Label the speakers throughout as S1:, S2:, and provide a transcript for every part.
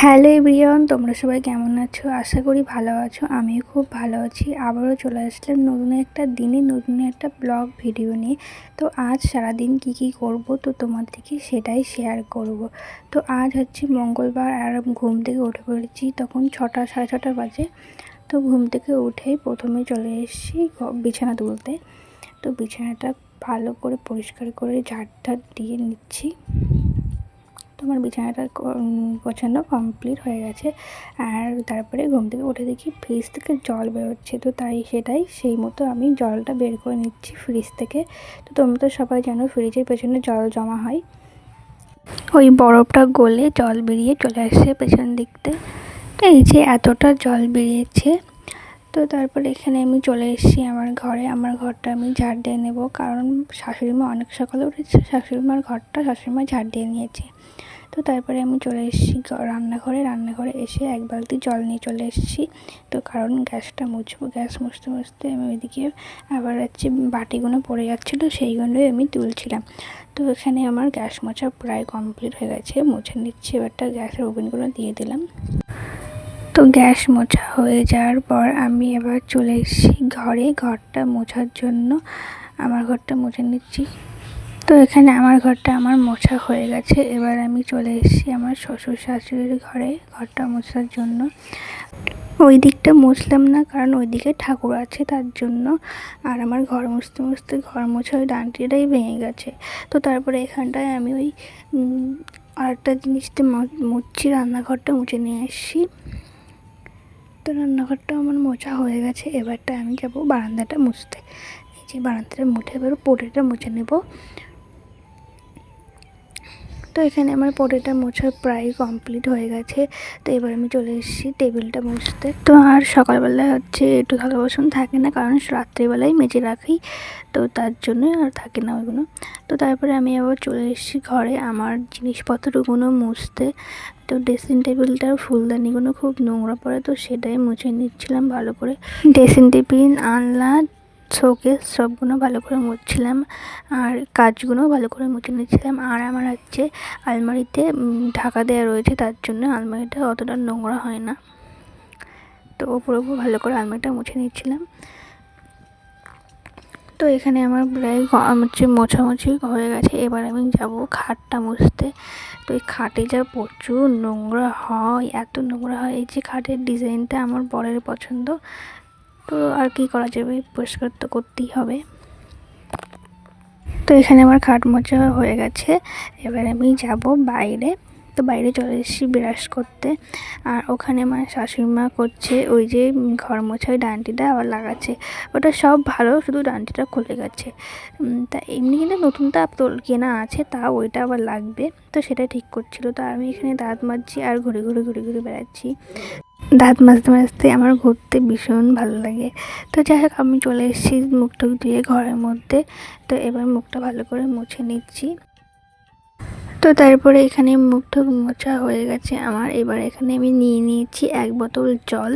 S1: Hello everyone, তোমরা সবাই কেমন আছো? আশা করি ভালো আছো। আমিও খুব ভালো আছি। আবারও চলে আসলাম নতুন একটা দিনে নতুন একটা ব্লগ ভিডিও নিয়ে। তো আজ সারাদিন কি করব তো তোমাদেরকে সেটাই শেয়ার করব। তো আজ হচ্ছে মঙ্গলবার আর ঘুম থেকে উঠে পড়েছি তখন 6টা সাড়ে 6টা বাজে। তো ঘুম থেকে উঠেই প্রথমে চলে এসেছি বিছানা তুলতে। তো বিছানাটা ভালো করে পরিষ্কার করে ঝাড় দিয়ে নিচ্ছি। তোমার বিছানাটা গোছানো কমপ্লিট হয়ে গেছে। আর তারপরে ঘুম থেকে উঠে দেখি ফ্রিজ থেকে জল বেরোচ্ছে। তো সেটাই সেই মতো আমি জলটা বের করে নিচ্ছি ফ্রিজ থেকে। তো তোমরা তো সবাই জানো ফ্রিজের পেছনে জল জমা হয়, ওই বরফটা গলে জল বেরিয়ে চলে আসছে পেছন দিকতে। তো এই যে এতটা জল বেরিয়েছে। তো তারপরে এখানে আমি চলে এসেছি আমার ঘরে। আমার ঘরটা আমি ঝাড় দিয়ে নেবো, কারণ শাশুড়িমা অনেক সকালে উঠেছে। শাশুড়িমার ঘরটা শাশুড়িমা ঝাড় দিয়ে নিয়েছে। তো তারপরে আমি চলে এসেছি রান্নাঘরে এসে এক বালতি জল নিয়ে চলে এসেছি। তো কারণ গ্যাসটা মুছবো, গ্যাস মুছতে আমি ওইদিকে আবার হচ্ছে বাটিগুলো পড়ে যাচ্ছিলো, সেইগুলোই আমি তুলছিলাম। তো এখানে আমার গ্যাস মোছা প্রায় কমপ্লিট হয়ে গেছে, মুছে নিচ্ছি। এবারটা গ্যাসের ওভেনগুলো দিয়ে দিলাম। তো গ্যাস মোছা হয়ে যাওয়ার পর আমি এবার চলে এসেছি ঘরটা মোছার জন্য। আমার ঘরটা মুছে নিচ্ছি। তো এখানে আমার ঘরটা মোছা হয়ে গেছে। এবার আমি চলে এসেছি আমার শ্বশুর শাশুড়ির ঘরটা মোছার জন্য। ওই দিকটা মুছলাম না, কারণ ওইদিকে ঠাকুর আছে তার জন্য। আর আমার ঘর মুছতে ঘর মোছা ওই ডান্ডিটাই ভেঙে গেছে। তো তারপরে এখানটায় আমি ওই আরেকটা জিনিসতে মুছছি, রান্নাঘরটা মুছে নিয়ে এসেছি। তো রান্নাঘরটা আমার মোছা হয়ে গেছে। এবারটা আমি যাবো বারান্দাটা মুছতে। এই যে বারান্দাটা মুছে এবার পোটিটা মুছে নেব। তো এখানে আমার পোটিটা মোছা প্রায় কমপ্লিট হয়ে গেছে। তো এবার আমি চলে এসেছি টেবিলটা মুছতে। তো আর সকালবেলায় হচ্ছে একটু থালা বাসন থাকে না, কারণ রাত্রিবেলায় মেজে রাখি, তো তার জন্যই আর থাকে না ওইগুলো। তো তারপরে আমি আবার চলে এসেছি ঘরে আমার জিনিসপত্রগুলো মুছতে। তো ড্রেসিং টেবিলটার ফুলদানিগুলো খুব নোংরা পড়ে, তো সেটাই মুছে নিচ্ছিলাম ভালো করে। ড্রেসিং টেবিল, আলনা, শোকেস সবগুলো ভালো করে মুছছিলাম, আর কাজগুলো ভালো করে মুছে নিচ্ছিলাম। আর আমার হচ্ছে আলমারিতে ঢাকা দেওয়া রয়েছে, তার জন্য আলমারিটা অতটা নোংরা হয় না। তো ওপর ভালো করে আলমারিটা মুছে নিচ্ছিলাম। তো এখানে আমার প্রায় হচ্ছে মোছামুছি হয়ে গেছে। এবার আমি যাব খাটটা মুছতে। তো এই খাটে যা প্রচুর নোংরা হয়, এত নোংরা হয়। এই যে খাটের ডিজাইনটা আমার বরের পছন্দ, তো আর কি করা যাবে, পরিষ্কার তো করতেই হবে। তো এখানে আমার খাট মোছা হয়ে গেছে। এবার আমি যাব বাইরে। তো বাইরে চলে এসেছি ব্রাশ করতে। আর ওখানে আমার শাশুড়িমা করছে ওই যে ঘর মোছা ওই ডান্ডিটা আবার লাগাচ্ছে। ওটা সব ভালো, শুধু ডান্ডিটা খুলে গেছে। তা এমনি কিন্তু নতুনটা কেনা আছে, তা ওইটা আবার লাগবে। তো সেটা ঠিক করছিল। তো আমি এখানে দাঁত মাজছি আর ঘুরে ঘুরে বেড়াচ্ছি। দাঁত মাজতে আমার ঘুরতে ভীষণ ভালো লাগে। তো যাই হোক, আমি চলে এসেছি মুখ টুক ধুয়ে ঘরের মধ্যে। তো এবার মুখটা ভালো করে মুছে নিচ্ছি। তো তারপরে এখানে মুখ টুক মোছা হয়ে গেছে আমার। এবার এখানে আমি নিয়ে নিয়েছি 1 বোতল জল।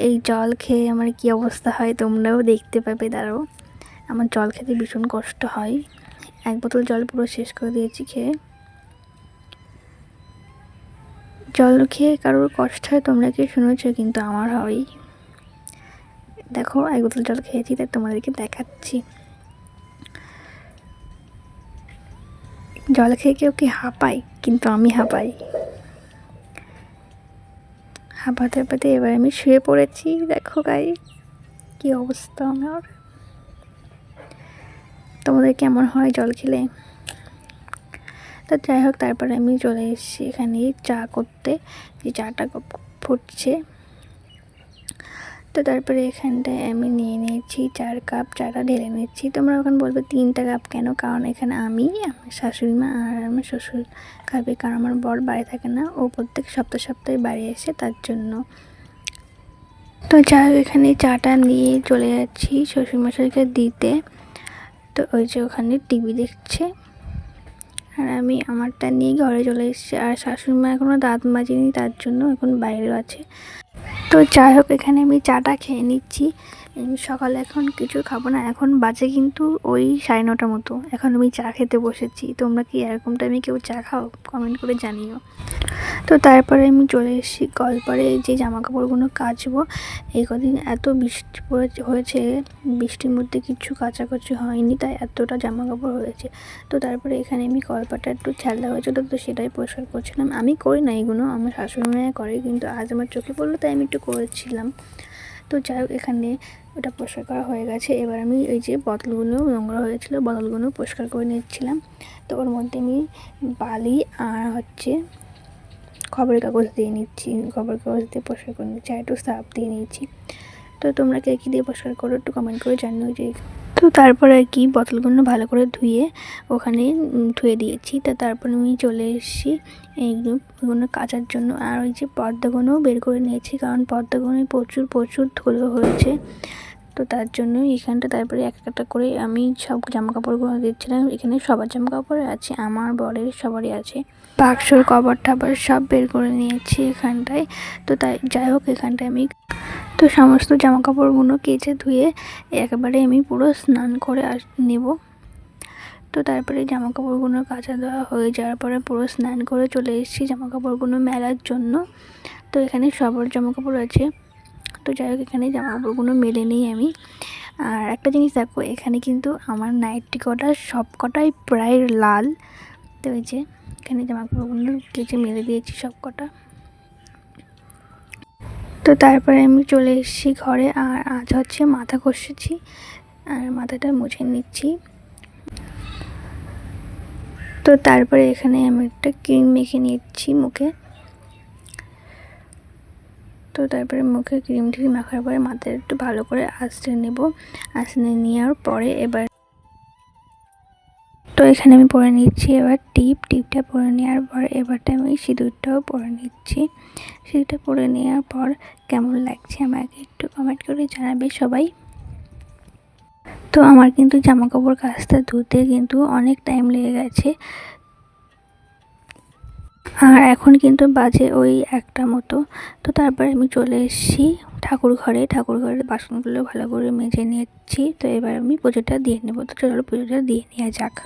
S1: এই জল খেয়ে আমার কি অবস্থা হয় তোমরাও দেখতে পাবে। দাঁড়াও, আমার জল খেতে ভীষণ কষ্ট হয়। 1 বোতল জল পুরো শেষ করে দিয়েছি খেয়ে। জল খেয়ে কারোর কষ্ট হয় তোমরা কি শুনেছো? কিন্তু আমার হয়। দেখো 1 বোতল জল খেয়েছি, তাই তোমাদেরকে দেখাচ্ছি। জল খেয়ে কেউ কি হাঁপায়? কিন্তু আমি হাঁপাই। হাঁপাতে এবার আমি শুয়ে পড়েছি। দেখো গাইস কি অবস্থা আমার। তোমাদের কেমন হয় জল খেলে? তো যাই হোক, তারপরে আমি চলে এসেছি এখানে চা করতে। যে চাটা ফুটছে। তো তারপরে এখানটায় আমি নিয়ে নিয়েছি 4 কাপ, চাটা ঢেলে নিচ্ছি। তোমরা ওখানে বলবে 3টা কাপ কেন? কারণ এখানে আমি, আমার শাশুড়ি মা আর আমার শ্বশুর খাবে, কারণ আমার বর বাড়ি থাকে না, ও প্রত্যেক সপ্তাহে বাড়ি আসে, তার জন্য। তো যাই হোক, এখানে চাটা নিয়ে চলে যাচ্ছি শ্বশুরমশাইকে দিতে। তো ওই যে ওখানে টিভি দেখছে, আর আমি আমারটা নিয়ে ঘরে চলে এসেছি। আর শাশুড়ি মা এখনও দাঁত মাজেনি, তার জন্য এখন বাইরে আছে। তো যাই হোক, এখানে আমি চাটা খেয়ে নিচ্ছি। সকালে এখন কিছু খাবো না, এখন বাজে কিন্তু ওই 9:30 মতো। এখন আমি চা খেতে বসেছি। তোমরা কি এরকম টাইমে কেউ চা খাও? কমেন্ট করে জানিও। তো তারপরে আমি চলে এসেছি কলপারে, যে জামা কাপড়গুলো কাচবো। এই কদিন এত বৃষ্টি হয়েছে, বৃষ্টির মধ্যে কিছু কাচাকুচি হয়নি, তাই এতটা জামা কাপড় হয়েছে। তো তারপরে এখানে আমি কলপাটা একটু ছেঁড়া হয়েছিল, তো সেটাই পরিষ্কার করছিলাম। আমি করি না এগুলো, আমার শাশুড়ি মায়েরা করে, কিন্তু আজ আমার চোখে পড়লো তাই আমি একটু করেছিলাম। তো যাই হোক, এখানে ওটা পরিষ্কার করা হয়ে গেছে। এবার আমি এই যে বোতলগুলো নোংরা হয়েছিল, বোতলগুলো পরিষ্কার করে নিচ্ছিলাম। তো ওর মধ্যে আমি বালি আর খবরের কাগজ দিয়ে নিচ্ছি, খবরের কাগজ দিয়ে পরিষ্কার করে নিচ্ছি, আর একটু সার্ফ দিয়ে নিচ্ছি। তো তোমরা কে কী দিয়ে পরিষ্কার করো একটু কমেন্ট করে জানিও। যে তো তারপরে আর কি বোতলগুলো ভালো করে ধুয়ে ওখানে ধুয়ে দিয়েছি। তা তারপরে আমি চলে এসেছি এইগুলো কাচার জন্য। আর ওই যে পর্দাগুলোও বের করে নিয়েছি, কারণ পর্দাগুলো প্রচুর ধুলো হয়েছে। তো তার জন্য এখানটা তারপরে একটা করে আমি সব জামা কাপড়গুলো দিচ্ছিলাম। এখানে সবার জামা কাপড় আছে, আমার বরের সবারই আছে। বাক্সর কভার টাবার সব বের করে নিয়েছি এখানটায়। তো তাই যাই হোক, এখানটায় আমি তো সমস্ত জামা কাপড়গুলো কেচে ধুয়ে একেবারে আমি পুরো স্নান করে নেব। তো তারপরে জামা কাপড়গুলো কাচা দেওয়া হয়ে যাওয়ার পরে পুরো স্নান করে চলে এসেছি জামা কাপড়গুলো মেলার জন্য। তো এখানে সবার জামা কাপড় আছে। তো যাই হোক, এখানে জামা কাপড়গুলো মেলে নিই আমি। আর একটা জিনিস দেখো, এখানে কিন্তু আমার নাইটি কটা সব কটাই প্রায় লাল। তো এই যে এখানে জামা কাপড়গুলো কেচে মেলে দিয়েছি সব কটা। তো তারপরে আমি চলে এসেছি ঘরে, আর আজ হচ্ছে মাথা ঘষেছি আর মাথাটা মুছে নিচ্ছি। তো তারপরে এখানে আমি একটা ক্রিম মেখে নিচ্ছি মুখে। তো তারপরে মুখে ক্রিমটি মাখার পরে মাথাটা একটু ভালো করে আঁচড়ে নেব। আঁচড়ে নেওয়ার পরে এবার তো এখানে আমি পরে নিচ্ছি এবার টিপটা পরে নেওয়ার পর এবারটা আমি সিঁদুরটাও পরে নিচ্ছি। সিঁদুরটা পরে নেওয়ার পর কেমন লাগছে আমাকে একটু কমেন্ট করে জানাবে সবাই। তো আমার কিন্তু জামা কাপড় কাচতে ধুতে কিন্তু অনেক টাইম লেগে গেছে। আর এখন কিন্তু বাজে ওই 1টা মতো। তো তারপরে আমি চলে এসেছি ঠাকুর ঘরের বাসনগুলো ভালো করে মেজে নিচ্ছি। তো এবার আমি পুজোটা দিয়ে নেব। তো চলো পুজোটা দিয়ে নেওয়া যাক।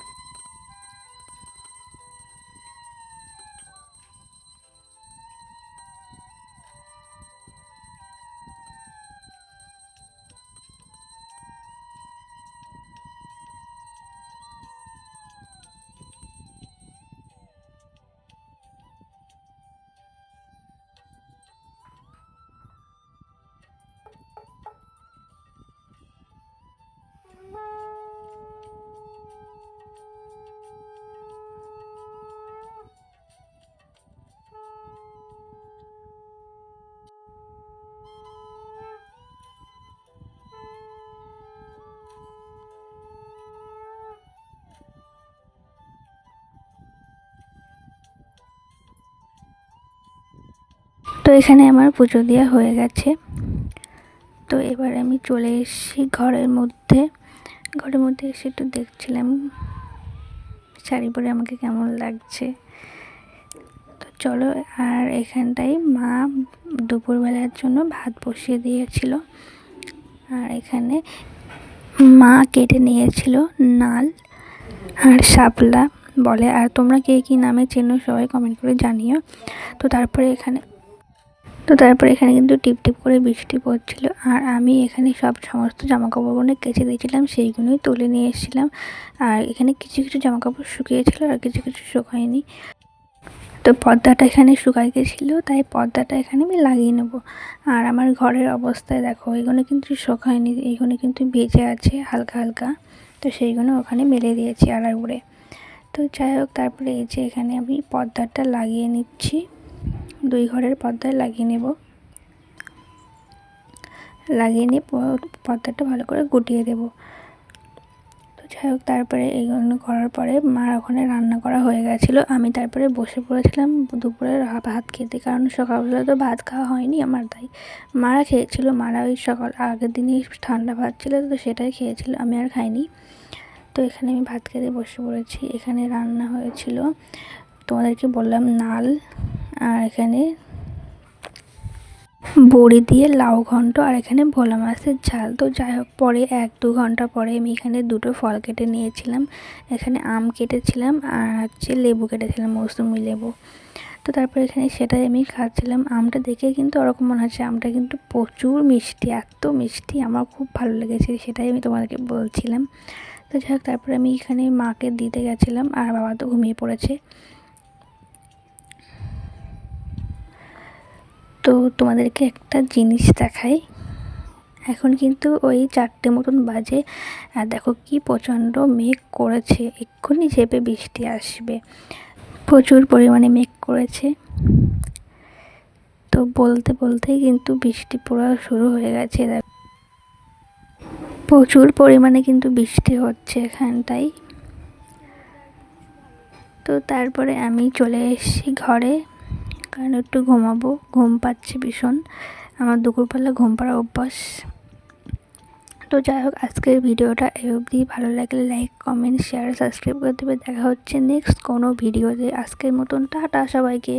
S1: তো এখানে আমার পুজো দেওয়া হয়ে গেছে। তো এবার আমি চলে এসেছি ঘরের মধ্যে এসে একটু দেখছিলাম শাড়ি পরে আমাকে কেমন লাগছে। তো চলো, আর এখানটায় মা দুপুরবেলার জন্য ভাত বসিয়ে দিয়েছিল। আর এখানে মা কেটে নিয়েছিল নাল আর শাপলা বলে, আর তোমরা কে কী নামে চেনো সবাই কমেন্ট করে জানিও। তো তারপরে এখানে কিন্তু টিপ করে বৃষ্টি পড়ছিল, আর আমি এখানে সমস্ত জামাকাপড়গুলো কেচে দিয়েছিলাম, সেইগুলোই তুলে নিয়ে এসেছিলাম। আর এখানে কিছু জামা কাপড় শুকিয়েছিল আর কিছু শুকায়নি। তো পর্দাটা এখানে শুকাই গেছিলো, তাই পর্দাটা এখানে আমি লাগিয়ে নেব। আর আমার ঘরের অবস্থায় দেখো, এগুলো কিন্তু শুকায়নি, এইগুলো কিন্তু ভেজে আছে হালকা। তো সেইগুলো ওখানে মেলে দিয়েছি আলার উপরে। তো যাই হোক, তারপরে এই যে এখানে আমি পর্দাটা লাগিয়ে নিচ্ছি, 2 ঘরের পর্দায় লাগিয়ে নেব। লাগিয়ে নিয়ে পর্দাটা ভালো করে গুটিয়ে দেব। তো যাই হোক, তারপরে এইগুলো করার পরে মার ওখানে রান্না করা হয়ে গেছিলো। আমি তারপরে বসে পড়েছিলাম দুপুরের ভাত খেতে, কারণ সকালবেলা তো ভাত খাওয়া হয়নি আমার, তাই মারা খেয়েছিল। মারা ওই আগের দিনই ঠান্ডা ভাত ছিল, তো সেটাই খেয়েছিল, আমি আর খাইনি। তো এখানে আমি ভাত খেতে বসে পড়েছি। এখানে রান্না হয়েছিল, তোমাদেরকে বললাম, নাল, আর এখানে বড়ি দিয়ে লাউ ঘন্ট আর এখানে ভোলা মাছের ঝাল। তো যাই হোক, পরে 1-2 ঘন্টা পরে আমি এখানে দুটো ফল কেটে নিয়েছিলাম। এখানে আম কেটেছিলাম আর হচ্ছে লেবু কেটেছিলাম, মৌসুমি লেবু। তো তারপরে এখানে সেটাই আমি খাচ্ছিলাম। আমটা দেখে কিন্তু ওরকম মনে হচ্ছে আমটা কিন্তু প্রচুর মিষ্টি, এত মিষ্টি, আমার খুব ভালো লেগেছে, সেটাই আমি তোমাদেরকে বলছিলাম। তো যাই হোক, তারপরে আমি এখানে মাকে দিতে গেছিলাম আর বাবা তো ঘুমিয়ে পড়েছে। তো তোমাদেরকে একটা জিনিস দেখাই। এখন কিন্তু ওই 4টে মতন বাজে আর দেখো কি প্রচণ্ড মেঘ করেছে, এক্ষুনি ঝেপে বৃষ্টি আসবে, প্রচুর পরিমাণে মেঘ করেছে। তো বলতে বলতেই কিন্তু বৃষ্টি পড়া শুরু হয়ে গেছে, প্রচুর পরিমাণে কিন্তু বৃষ্টি হচ্ছে এখানটায়। তো তারপরে আমি চলে এসেছি ঘরে, কারণ একটু ঘুমাবো, ঘুম পাচ্ছে ভীষণ, আমার দুপুরবেলা ঘুম পাড়ার অভ্যাস। তো যাই হোক, আজকের ভিডিওটা এই অবধি। ভালো লাগলে লাইক, কমেন্ট, শেয়ার, সাবস্ক্রাইব করে দেবে। দেখা হচ্ছে নেক্সট কোনো ভিডিওতে। আজকের মতন টাটা সবাইকে।